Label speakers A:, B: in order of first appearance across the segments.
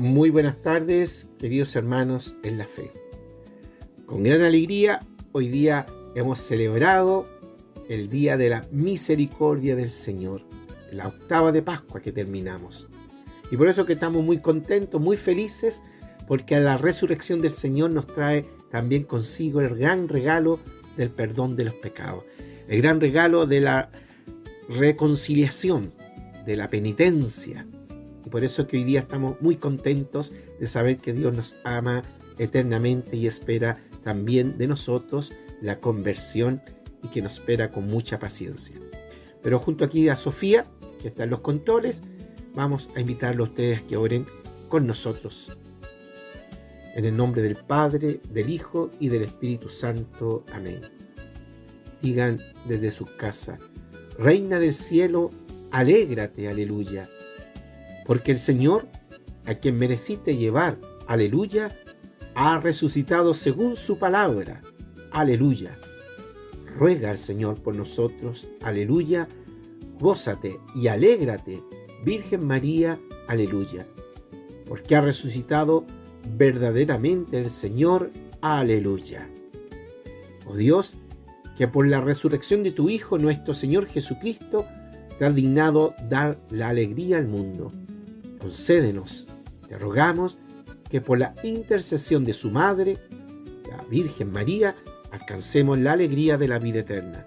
A: Muy buenas tardes, queridos hermanos en la fe. Con gran alegría, hoy día hemos celebrado el Día de la Misericordia del Señor, la octava de Pascua que terminamos. Y por eso que estamos muy contentos, muy felices, porque a la resurrección del Señor nos trae también consigo el gran regalo del perdón de los pecados, el gran regalo de la reconciliación, de la penitencia. Y por eso que hoy día estamos muy contentos de saber que Dios nos ama eternamente y espera también de nosotros la conversión y que nos espera con mucha paciencia. Pero junto aquí a Sofía, que está en los controles, vamos a invitarlos a ustedes que oren con nosotros. En el nombre del Padre, del Hijo y del Espíritu Santo. Amén. Digan desde su casa: Reina del cielo, alégrate, aleluya. Porque el Señor, a quien mereciste llevar, aleluya, ha resucitado según su palabra, aleluya. Ruega al Señor por nosotros, aleluya. Gózate y alégrate, Virgen María, aleluya. Porque ha resucitado verdaderamente el Señor, aleluya. Oh Dios, que por la resurrección de tu Hijo, nuestro Señor Jesucristo, te has dignado dar la alegría al mundo. Concédenos, te rogamos, que por la intercesión de su Madre, la Virgen María, alcancemos la alegría de la vida eterna.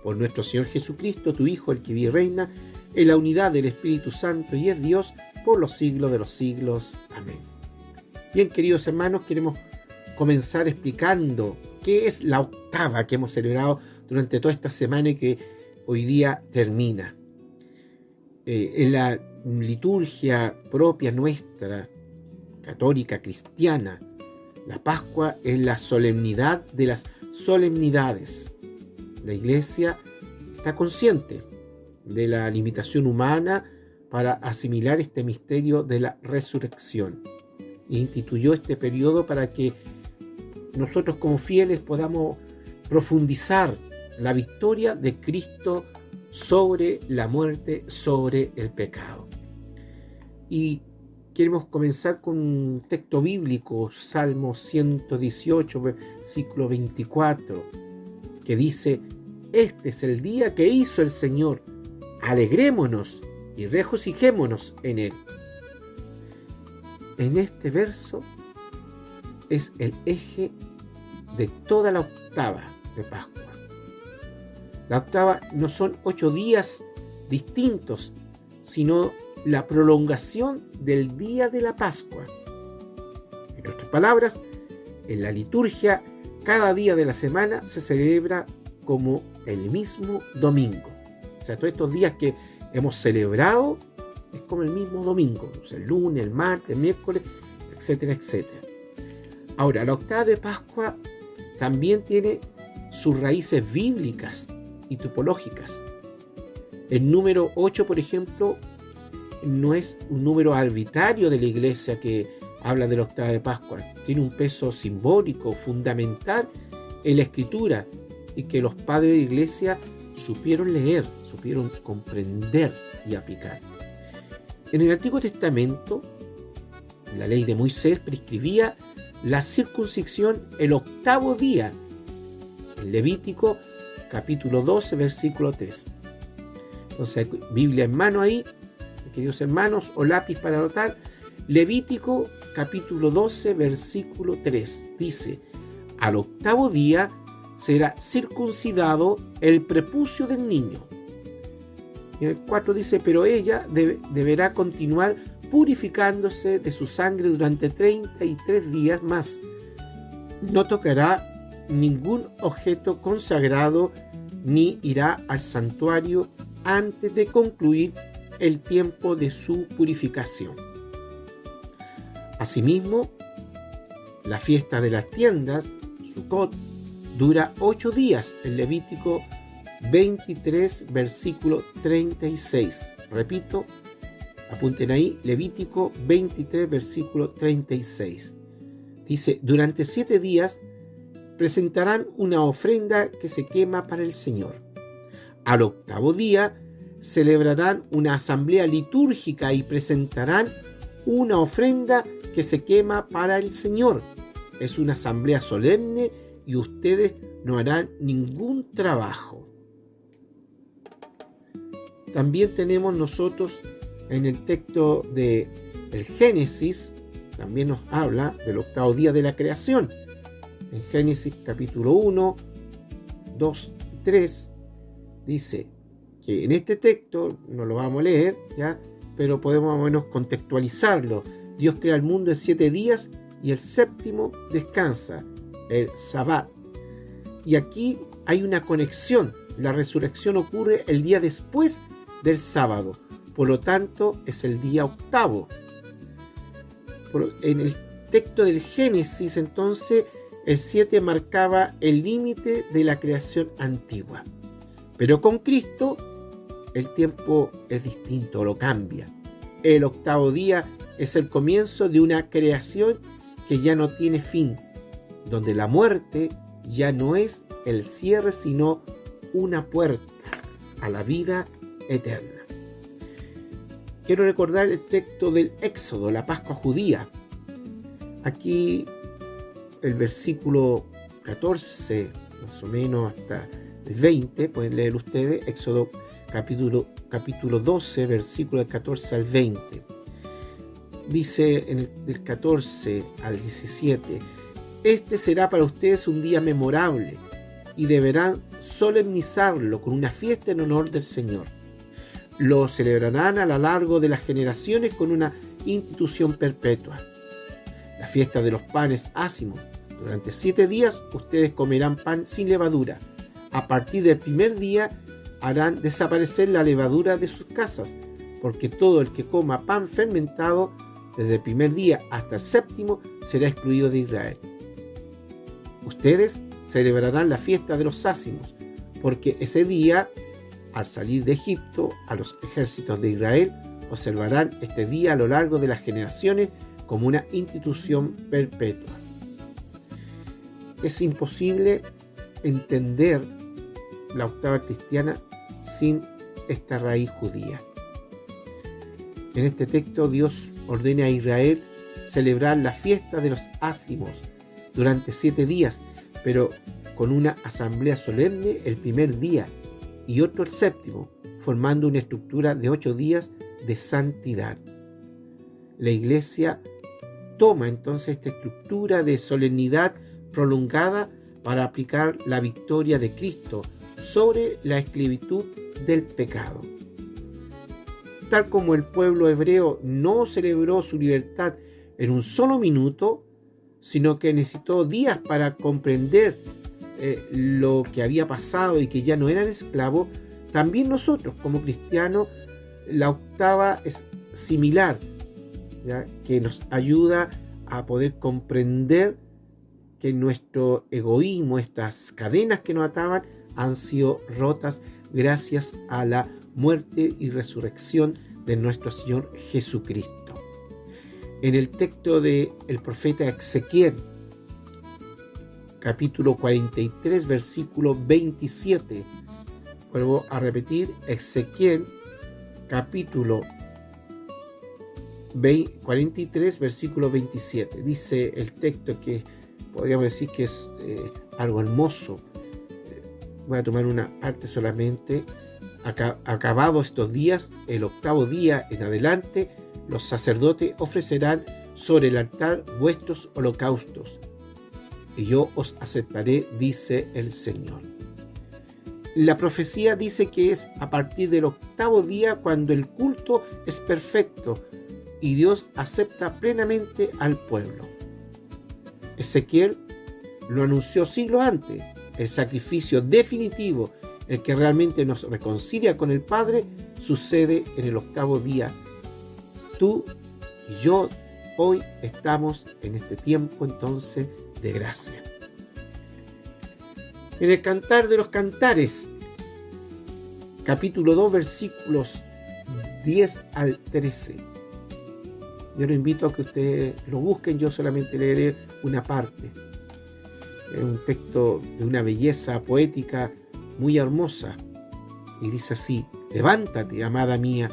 A: Por nuestro Señor Jesucristo, tu Hijo, el que vive y reina, en la unidad del Espíritu Santo y es Dios por los siglos de los siglos. Amén. Bien, queridos hermanos, queremos comenzar explicando qué es la octava que hemos celebrado durante toda esta semana y que hoy día termina. En la liturgia propia nuestra, católica, cristiana, la Pascua es la solemnidad de las solemnidades. La Iglesia está consciente de la limitación humana para asimilar este misterio de la resurrección e instituyó este periodo para que nosotros como fieles podamos profundizar la victoria de Cristo sobre la muerte, sobre el pecado. Y queremos comenzar con un texto bíblico, Salmo 118, versículo 24, que dice: Este es el día que hizo el Señor, alegrémonos y regocijémonos en él. En este verso es el eje de toda la octava de Pascua. La octava no son 8 días distintos, sino la prolongación del día de la Pascua. En otras palabras, en la liturgia, cada día de la semana se celebra como el mismo domingo. O sea, todos estos días que hemos celebrado es como el mismo domingo. O sea, el lunes, el martes, el miércoles, etcétera, etcétera. Ahora, la octava de Pascua también tiene sus raíces bíblicas y topológicas. El número 8, por ejemplo, no es un número arbitrario de la Iglesia que habla de la octava de Pascua. Tiene un peso simbólico, fundamental en la Escritura y que los padres de la Iglesia supieron leer, supieron comprender y aplicar. En el Antiguo Testamento, la ley de Moisés prescribía la circuncisión el octavo día. En Levítico capítulo 12, versículo 3. Entonces, Biblia en mano ahí, queridos hermanos, o lápiz para anotar. Levítico capítulo 12, versículo 3. Dice: Al octavo día será circuncidado el prepucio del niño. Y en el 4 dice: Pero ella deberá continuar purificándose de su sangre durante 33 días más. No tocará ningún objeto consagrado ni irá al santuario antes de concluir el tiempo de su purificación. Asimismo, la fiesta de las tiendas, Sukkot, dura 8 días en Levítico 23, versículo 36. Repito, apunten ahí, Levítico 23, versículo 36. Dice: Durante 7 días presentarán una ofrenda que se quema para el Señor. Al octavo día celebrarán una asamblea litúrgica y presentarán una ofrenda que se quema para el Señor. Es una asamblea solemne y ustedes no harán ningún trabajo. También tenemos nosotros en el texto de el Génesis, también nos habla del octavo día de la creación. En Génesis capítulo 1, 2, 3, dice que en este texto, no lo vamos a leer, ¿ya? Pero podemos más o menos contextualizarlo. Dios crea el mundo en 7 días y el séptimo descansa, el Sabbat. Y aquí hay una conexión. La resurrección ocurre el día después del sábado. Por lo tanto, es el día octavo. En el texto del Génesis, entonces, el 7 marcaba el límite de la creación antigua. Pero con Cristo, el tiempo es distinto, lo cambia. El octavo día es el comienzo de una creación que ya no tiene fin, donde la muerte ya no es el cierre, sino una puerta a la vida eterna. Quiero recordar el texto del Éxodo, la Pascua judía. Aquí el versículo 14, más o menos hasta el 20, pueden leer ustedes, Éxodo capítulo 12, versículo 14 al 20. Dice del 14 al 17, este será para ustedes un día memorable y deberán solemnizarlo con una fiesta en honor del Señor. Lo celebrarán a lo largo de las generaciones con una institución perpetua. La fiesta de los panes ácimos. Durante 7 días ustedes comerán pan sin levadura. A partir del primer día harán desaparecer la levadura de sus casas, porque todo el que coma pan fermentado desde el primer día hasta el séptimo será excluido de Israel. Ustedes celebrarán la fiesta de los ácimos, porque ese día, al salir de Egipto, a los ejércitos de Israel observarán este día a lo largo de las generaciones como una institución perpetua. Es imposible entender la octava cristiana sin esta raíz judía. En este texto Dios ordena a Israel celebrar la fiesta de los ácimos durante 7 días, pero con una asamblea solemne el primer día y otro el séptimo, formando una estructura de 8 días de santidad. La Iglesia toma entonces esta estructura de solemnidad prolongada para aplicar la victoria de Cristo sobre la esclavitud del pecado. Tal como el pueblo hebreo no celebró su libertad en un solo minuto, sino que necesitó días para comprender lo que había pasado y que ya no eran esclavos, también nosotros como cristianos, la octava es similar, ¿ya? Que nos ayuda a poder comprender que nuestro egoísmo, estas cadenas que nos ataban, han sido rotas gracias a la muerte y resurrección de nuestro Señor Jesucristo. En el texto del profeta Ezequiel, capítulo 43, versículo 27, vuelvo a repetir, Ezequiel, capítulo 43, versículo 27. Dice el texto que podríamos decir que es algo hermoso. Voy a tomar una parte solamente. Acabados estos días, el octavo día en adelante, los sacerdotes ofrecerán sobre el altar vuestros holocaustos, y yo os aceptaré, dice el Señor. La profecía dice que es a partir del octavo día cuando el culto es perfecto y Dios acepta plenamente al pueblo. Ezequiel lo anunció siglos antes. El sacrificio definitivo, el que realmente nos reconcilia con el Padre, sucede en el octavo día. Tú y yo hoy estamos en este tiempo entonces de gracia. En el Cantar de los Cantares, capítulo 2, versículos 10 al 13. Yo los invito a que ustedes lo busquen, yo solamente leeré una parte. Es un texto de una belleza poética muy hermosa. Y dice así: levántate, amada mía,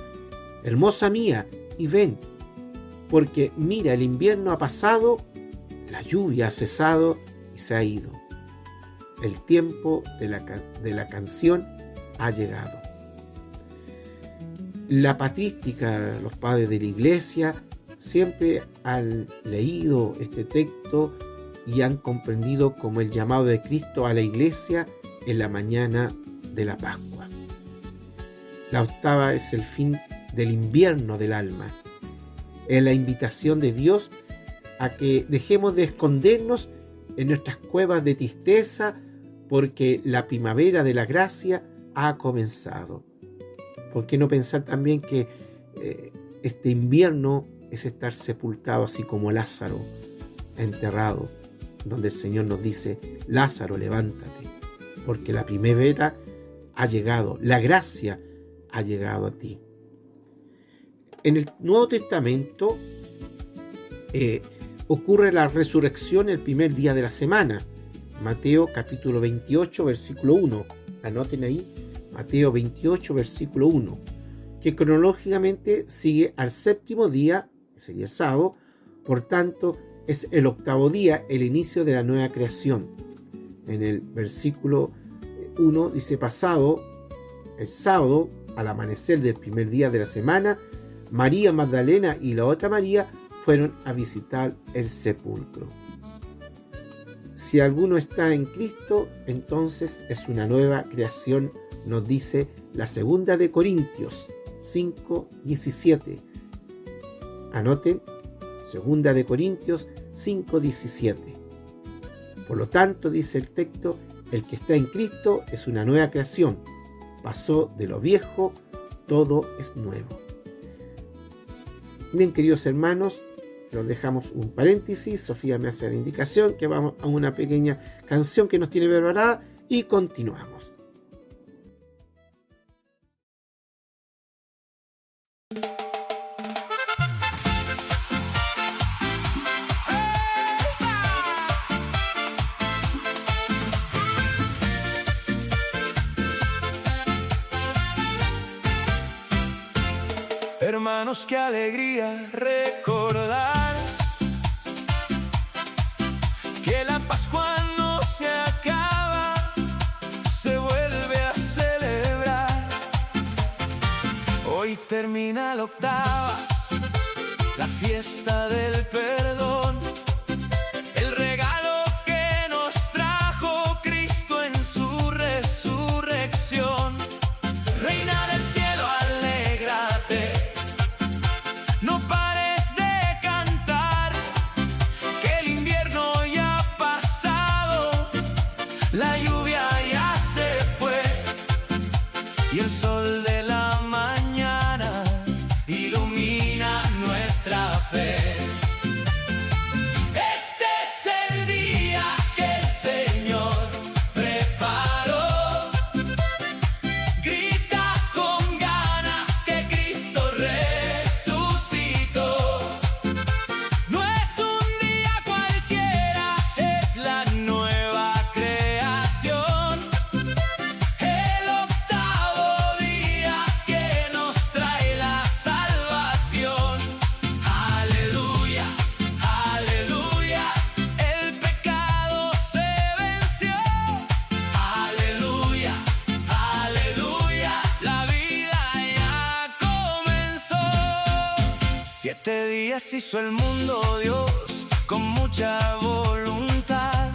A: hermosa mía, y ven. porque mira, el invierno ha pasado, la lluvia ha cesado y se ha ido. El tiempo de la canción ha llegado. La patrística, los padres de la iglesia, siempre han leído este texto y han comprendido como el llamado de Cristo a la iglesia en la mañana de la Pascua. La octava es el fin del invierno del alma. Es la invitación de Dios a que dejemos de escondernos en nuestras cuevas de tristeza, porque la primavera de la gracia ha comenzado. ¿Por qué no pensar también que este invierno es estar sepultado así como Lázaro, enterrado, donde el Señor nos dice: Lázaro, levántate, porque la primavera ha llegado, la gracia ha llegado a ti. En el Nuevo Testamento ocurre la resurrección el primer día de la semana. Mateo capítulo 28, versículo 1. Anoten ahí, Mateo 28, versículo 1, que cronológicamente sigue al séptimo día, que sería el sábado. Por tanto, es el octavo día, el inicio de la nueva creación. En el versículo 1 dice: el sábado, al amanecer del primer día de la semana, María Magdalena y la otra María fueron a visitar el sepulcro. Si alguno está en Cristo, entonces es una nueva creación, nos dice la segunda de Corintios 5:17. Anoten, segunda de Corintios 5:17. Por lo tanto, dice el texto, el que está en Cristo es una nueva creación. Pasó de lo viejo, todo es nuevo. Bien, queridos hermanos, los dejamos un paréntesis. Sofía me hace la indicación que vamos a una pequeña canción que nos tiene preparada y continuamos.
B: Hermanos, qué alegría recordar que la Pascua no se acaba, se vuelve a celebrar. Hoy termina la octava, la fiesta del perdón, el regalo que nos trajo Cristo en su resurrección. Reina del cielo, alégrate, no pares de cantar, que el invierno ya ha pasado, la lluvia ya se fue, y el sol de la mañana ilumina nuestra fe. Este es el día que el Señor preparó. Grita con ganas que Cristo resucitó. No es un día cualquiera, es la nueva creación. El octavo día que nos trae la salvación. Aleluya, aleluya, el pecado se venció. Aleluya, aleluya, la vida ya comenzó. 7 días hizo el mundo Dios con mucha voluntad,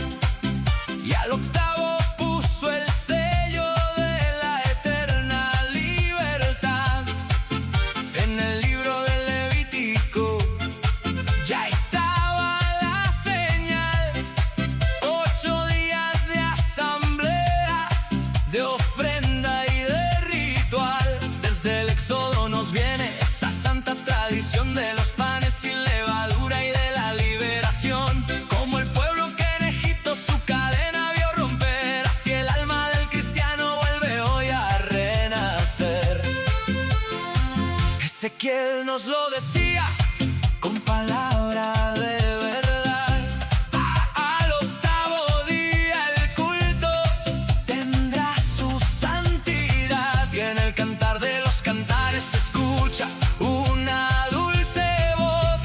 B: y al octavo puso el sello de la eterna libertad. En el libro del Levítico ya estaba la señal: 8 días de asamblea, de ofrenda y de ritual. Desde el Éxodo nos viene esta santa tradición de los panes sin levadura y de la liberación. Como el pueblo que en Egipto su cadena vio romper, así el alma del cristiano vuelve hoy a renacer. Ezequiel nos lo decía con palabra de verdad. Al octavo día el culto tendrá su santidad, y en el cantar de los cantares se escucha una dulce voz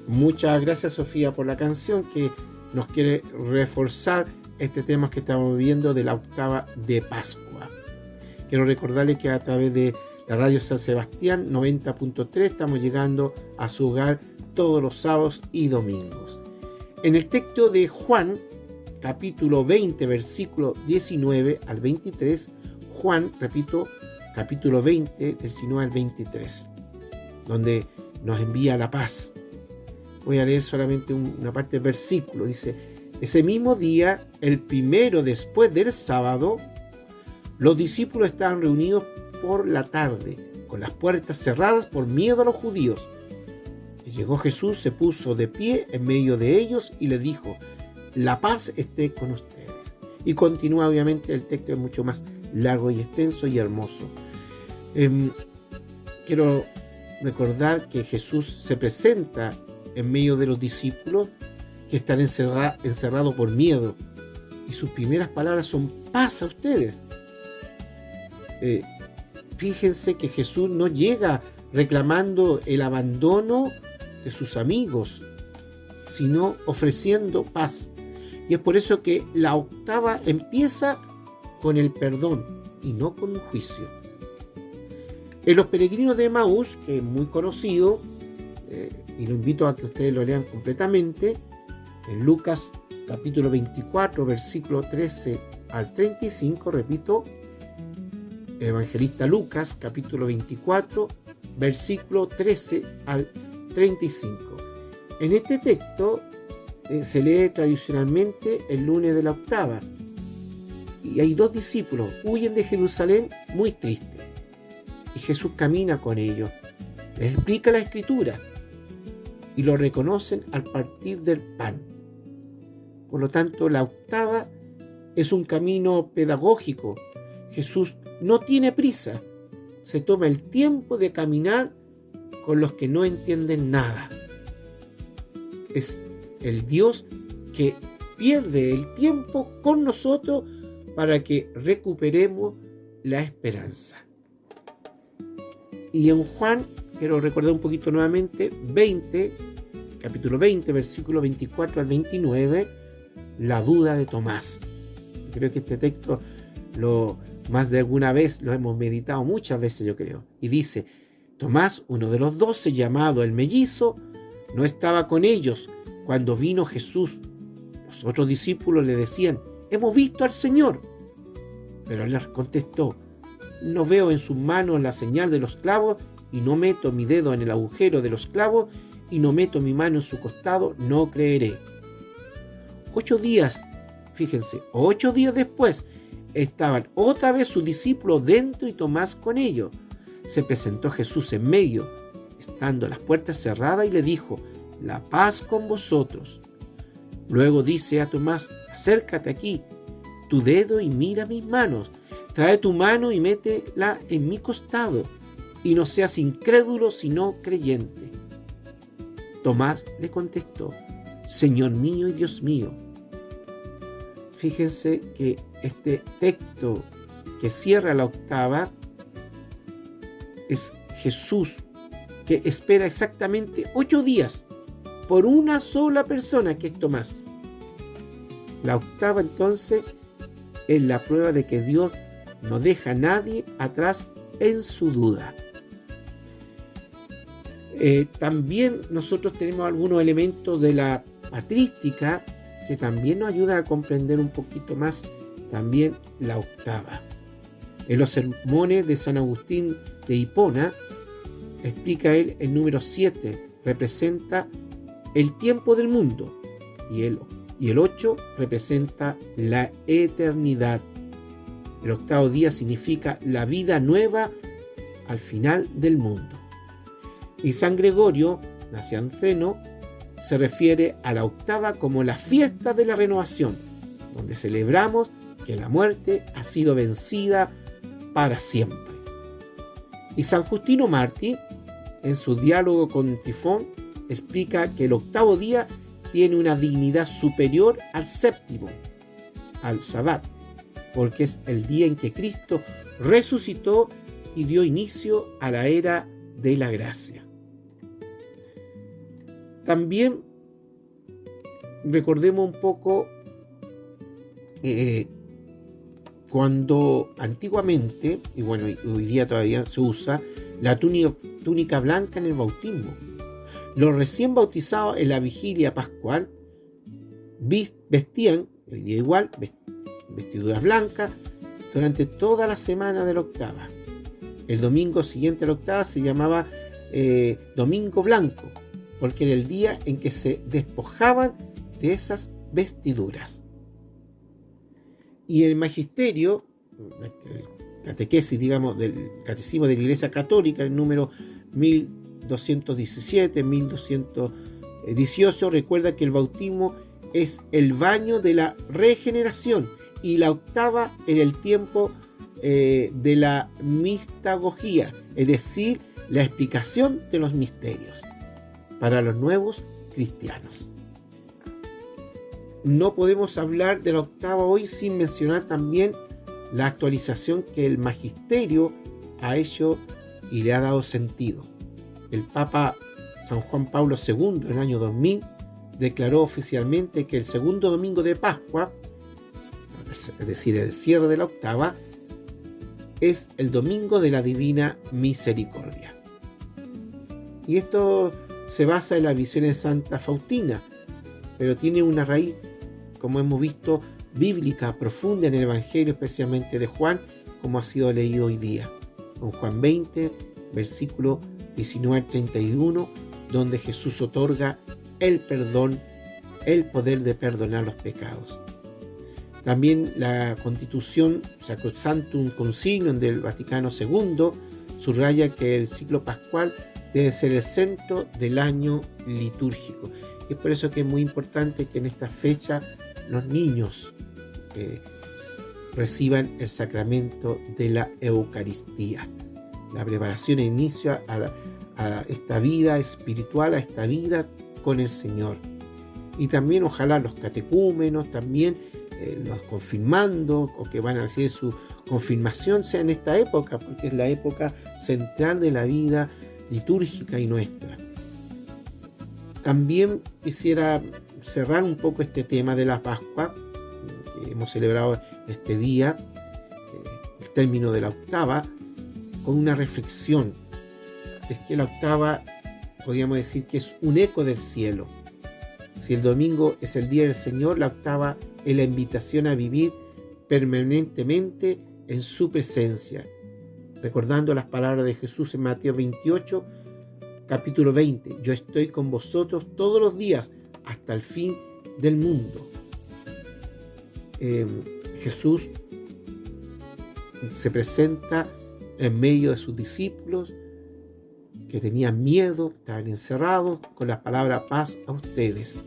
A: Muchas gracias, Sofía, por la canción que nos quiere reforzar este tema que estamos viendo de la octava de Pascua. Quiero recordarles que a través de la radio San Sebastián 90.3 estamos llegando a su hogar todos los sábados y domingos. En el texto de Juan, capítulo 20, versículo 19 al 23, Juan, repito, capítulo 20, 19 al 23, donde nos envía la paz. Voy a leer solamente una parte del versículo. Dice: ese mismo día, el primero después del sábado, los discípulos estaban reunidos por la tarde, con las puertas cerradas por miedo a los judíos. Y llegó Jesús, se puso de pie en medio de ellos y les dijo: la paz esté con ustedes. Y continúa, obviamente, el texto es mucho más largo y extenso y hermoso. Quiero recordar que Jesús se presenta en medio de los discípulos que están encerrados por miedo, y sus primeras palabras son: paz a ustedes. Fíjense que Jesús no llega reclamando el abandono de sus amigos, sino ofreciendo paz. Y es por eso que la octava empieza con el perdón y no con un juicio. En los peregrinos de Emaús, que es muy conocido, y lo invito a que ustedes lo lean completamente, en Lucas capítulo 24, versículo 13 al 35, repito, el evangelista Lucas capítulo 24, versículo 13 al 35. En este texto se lee tradicionalmente el lunes de la octava, y hay dos discípulos, huyen de Jerusalén muy tristes, y Jesús camina con ellos, les explica la escritura, y lo reconocen al partir del pan. Por lo tanto, la octava es un camino pedagógico. Jesús no tiene prisa, se toma el tiempo de caminar con los que no entienden nada. Es el Dios que pierde el tiempo con nosotros para que recuperemos la esperanza. Y en Juan, quiero recordar un poquito nuevamente, capítulo 20, versículo 24 al 29, la duda de Tomás. Creo que este texto más de alguna vez lo hemos meditado muchas veces, yo creo. Y dice: Tomás, uno de los 12, llamado el mellizo, no estaba con ellos cuando vino Jesús. Los otros discípulos le decían: hemos visto al Señor. Pero él les contestó: no veo en sus manos la señal de los clavos, y no meto mi dedo en el agujero de los clavos, y no meto mi mano en su costado, no creeré. 8 días, fíjense, 8 días después, estaban otra vez sus discípulos dentro y Tomás con ellos. Se presentó Jesús en medio, estando las puertas cerradas, y le dijo: la paz con vosotros. Luego dice a Tomás: acércate aquí, tu dedo y mira mis manos. Trae tu mano y métela en mi costado, y no seas incrédulo sino creyente. Tomás le contestó: Señor mío y Dios mío. Fíjense que este texto que cierra la octava es Jesús, que espera exactamente 8 días por una sola persona, que es Tomás. La octava, entonces, es la prueba de que Dios no deja a nadie atrás en su duda. También nosotros tenemos algunos elementos de la patrística que también nos ayudan a comprender un poquito más también la octava. En los sermones de San Agustín de Hipona, explica él el número 7, representa el tiempo del mundo, y el 8 representa la eternidad. El octavo día significa la vida nueva al final del mundo. Y San Gregorio Nacianceno se refiere a la octava como la fiesta de la renovación, donde celebramos que la muerte ha sido vencida para siempre. Y San Justino Mártir, en su diálogo con Tifón, explica que el octavo día tiene una dignidad superior al séptimo, al Sabbat, porque es el día en que Cristo resucitó y dio inicio a la era de la gracia. También recordemos un poco cuando antiguamente, y bueno, hoy día todavía se usa, la túnica blanca en el bautismo. Los recién bautizados en la vigilia pascual vestían, hoy día igual, vestiduras blancas durante toda la semana de la octava. El domingo siguiente a la octava se llamaba Domingo Blanco, porque era el día en que se despojaban de esas vestiduras. Y el magisterio, el catequesis, digamos, del catecismo de la Iglesia Católica, el número 1217, 1218, recuerda que el bautismo es el baño de la regeneración y la octava era el tiempo de la mistagogía, es decir, la explicación de los misterios para los nuevos cristianos. No podemos hablar de la octava hoy sin mencionar también la actualización que el magisterio ha hecho y le ha dado sentido. El Papa San Juan Pablo II en el año 2000 declaró oficialmente que el segundo domingo de Pascua, es decir, el cierre de la octava, es el domingo de la Divina Misericordia. Y esto se basa en la visión de Santa Faustina, pero tiene una raíz, como hemos visto, bíblica profunda en el Evangelio, especialmente de Juan, como ha sido leído hoy día. En Juan 20, versículo 19 al 31, donde Jesús otorga el perdón, el poder de perdonar los pecados. También la Constitución Sacrosanctum Concilium del Vaticano II subraya que el ciclo pascual debe ser el centro del año litúrgico. Y es por eso que es muy importante que en esta fecha los niños reciban el sacramento de la Eucaristía. La preparación e inicio a esta vida espiritual, a esta vida con el Señor. Y también ojalá los catecúmenos, también los confirmandos o que van a recibir su confirmación sea en esta época, porque es la época central de la vida litúrgica y nuestra. También quisiera cerrar un poco este tema de la Pascua, que hemos celebrado este día, el término de la octava, con una reflexión. Es que la octava, podríamos decir que es un eco del cielo. Si el domingo es el día del Señor, la octava es la invitación a vivir permanentemente en su presencia. Recordando las palabras de Jesús en Mateo 28, capítulo 20. Yo estoy con vosotros todos los días hasta el fin del mundo. Jesús se presenta en medio de sus discípulos que tenían miedo, estaban encerrados, con la palabra paz a ustedes.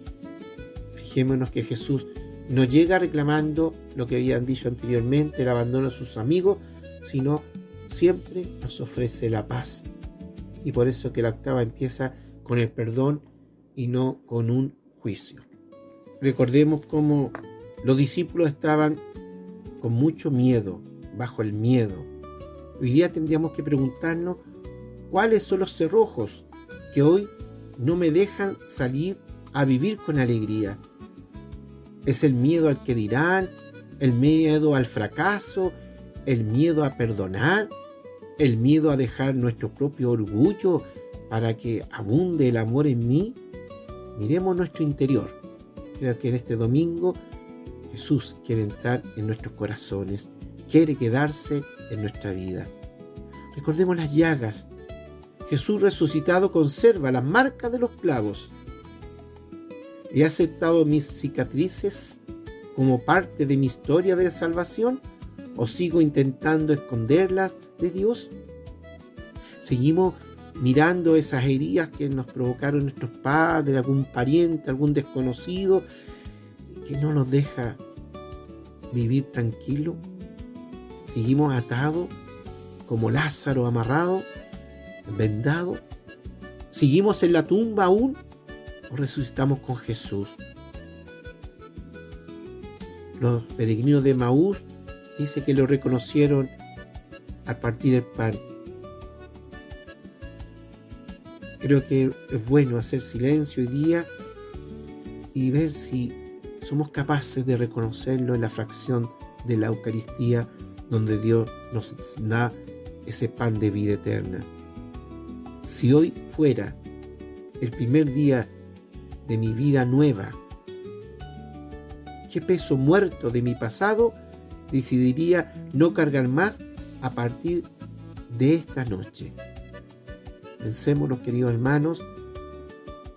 A: Fijémonos que Jesús no llega reclamando lo que habían dicho anteriormente, el abandono de sus amigos, sino siempre nos ofrece la paz. Y por eso que la octava empieza con el perdón y no con un juicio. Recordemos cómo los discípulos estaban con mucho miedo, bajo el miedo. Hoy día tendríamos que preguntarnos cuáles son los cerrojos que hoy no me dejan salir a vivir con alegría. ¿Es el miedo al que dirán? ¿El miedo al fracaso? ¿El miedo a perdonar? ¿El miedo a dejar nuestro propio orgullo para que abunde el amor en mí? Miremos nuestro interior. Creo que en este domingo Jesús quiere entrar en nuestros corazones, quiere quedarse en nuestra vida. Recordemos las llagas. Jesús resucitado conserva las marcas de los clavos. ¿He aceptado mis cicatrices como parte de mi historia de salvación o sigo intentando esconderlas de Dios? ¿Seguimos mirando esas heridas que nos provocaron nuestros padres, algún pariente, algún desconocido que no nos deja vivir tranquilo? ¿Seguimos atados como Lázaro, amarrado, vendado? ¿Seguimos en la tumba aún o resucitamos con Jesús. Los peregrinos de Emaús dice que lo reconocieron al partir el pan. Creo que es bueno hacer silencio hoy día y ver si somos capaces de reconocerlo en la fracción de la Eucaristía, donde Dios nos da ese pan de vida eterna. Si hoy fuera el primer día de mi vida nueva, ¿qué peso muerto de mi pasado decidiría no cargar más a partir de esta noche? Pensémonos, queridos hermanos,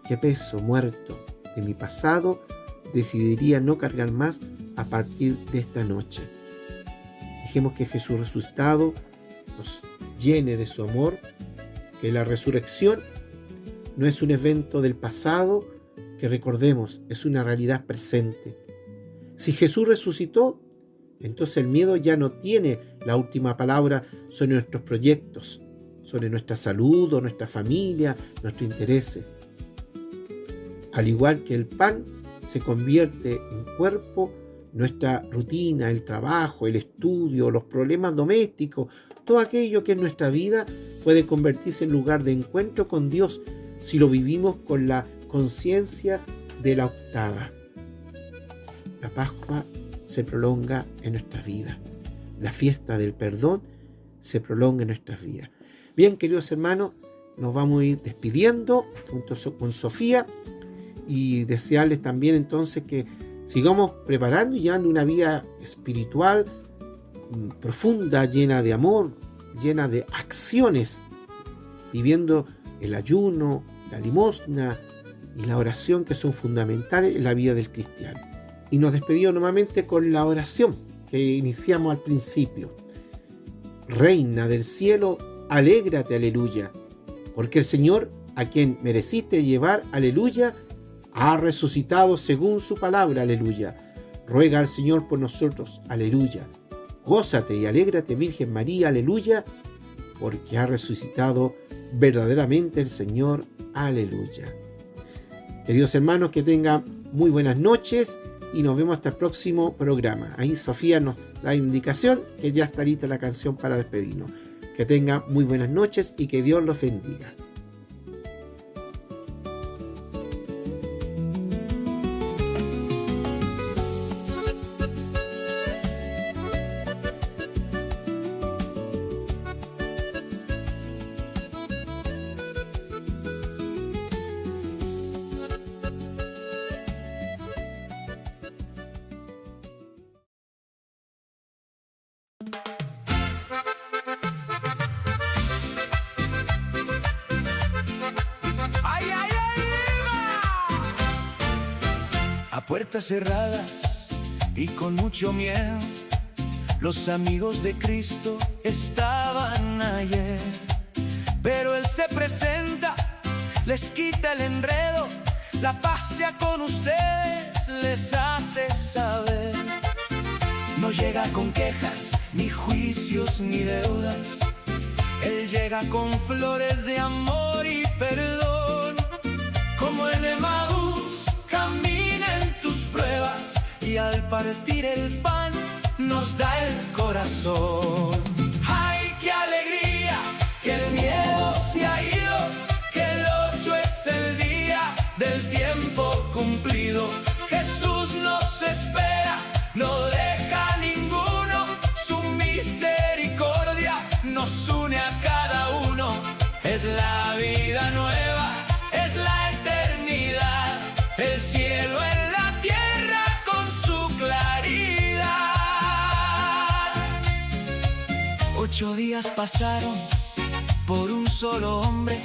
A: ¿qué peso muerto de mi pasado decidiría no cargar más a partir de esta noche? Dejemos que Jesús resucitado nos llene de su amor, que la resurrección no es un evento del pasado, que recordemos, es una realidad presente. Si Jesús resucitó, entonces el miedo ya no tiene la última palabra sobre nuestros proyectos, sobre nuestra salud o nuestra familia, nuestros intereses. Al igual que el pan se convierte en cuerpo, nuestra rutina, el trabajo, el estudio, los problemas domésticos, todo aquello que en nuestra vida puede convertirse en lugar de encuentro con Dios si lo vivimos con la conciencia de la octava. La Pascua se prolonga en nuestras vidas. La fiesta del perdón se prolonga en nuestras vidas. Bien, queridos hermanos, nos vamos a ir despidiendo junto con Sofía y desearles también entonces que sigamos preparando y llevando una vida espiritual profunda, llena de amor, llena de acciones, viviendo el ayuno, la limosna y la oración, que son fundamentales en la vida del cristiano. Y nos despedimos nuevamente con la oración que iniciamos al principio. Reina del cielo, alégrate, aleluya, porque el Señor, a quien mereciste llevar, aleluya, ha resucitado según su palabra, aleluya. Ruega al Señor por nosotros, aleluya. Gózate y alégrate, Virgen María, aleluya, porque ha resucitado verdaderamente el Señor, aleluya. Queridos hermanos, que tengan muy buenas noches y nos vemos hasta el próximo programa. Ahí Sofía nos da indicación que ya está lista la canción para despedirnos. Que tengan muy buenas noches y que Dios los bendiga.
B: Puertas cerradas y con mucho miedo, los amigos de Cristo estaban ayer. Pero Él se presenta, les quita el enredo, la paz sea con ustedes, les hace saber. No llega con quejas, ni juicios, ni deudas. Él llega con flores de amor y perdón. Como en Emaús, camina en tus pruebas y al partir el pan nos da el corazón. ¡Ay, qué alegría! Que el miedo se ha ido, que el 8 es el día del tiempo cumplido. Jesús nos espera, no deja ninguno, su misericordia nos une a cada uno. Es la vida nueva, es la eternidad, el cielo en la tierra con su claridad. 8 días pasaron por un solo hombre.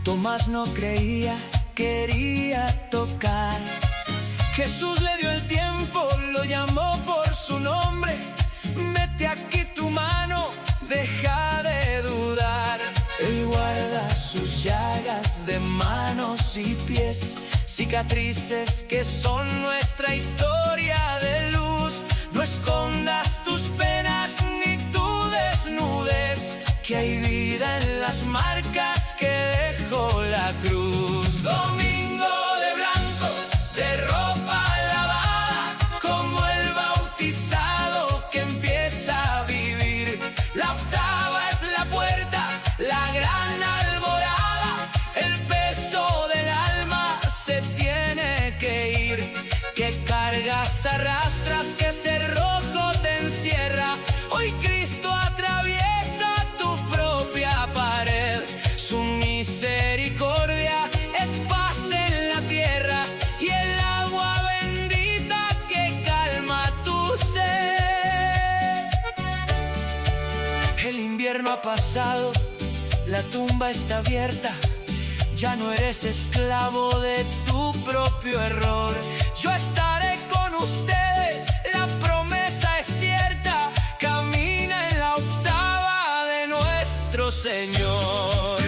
B: Tomás no creía, quería tocar. Jesús le dio el tiempo, lo llamó por su nombre. Mete aquí tu mano, deja de dudar. Él guarda sus llagas de manos y pies, cicatrices que son nuestra historia de luz. No escondas tus penas ni tu desnudez, que hay vida en las marcas que dejó la cruz. Domingo ha pasado, la tumba está abierta. Ya no eres esclavo de tu propio error. Yo estaré con ustedes, la promesa es cierta. Camina en la octava de nuestro Señor.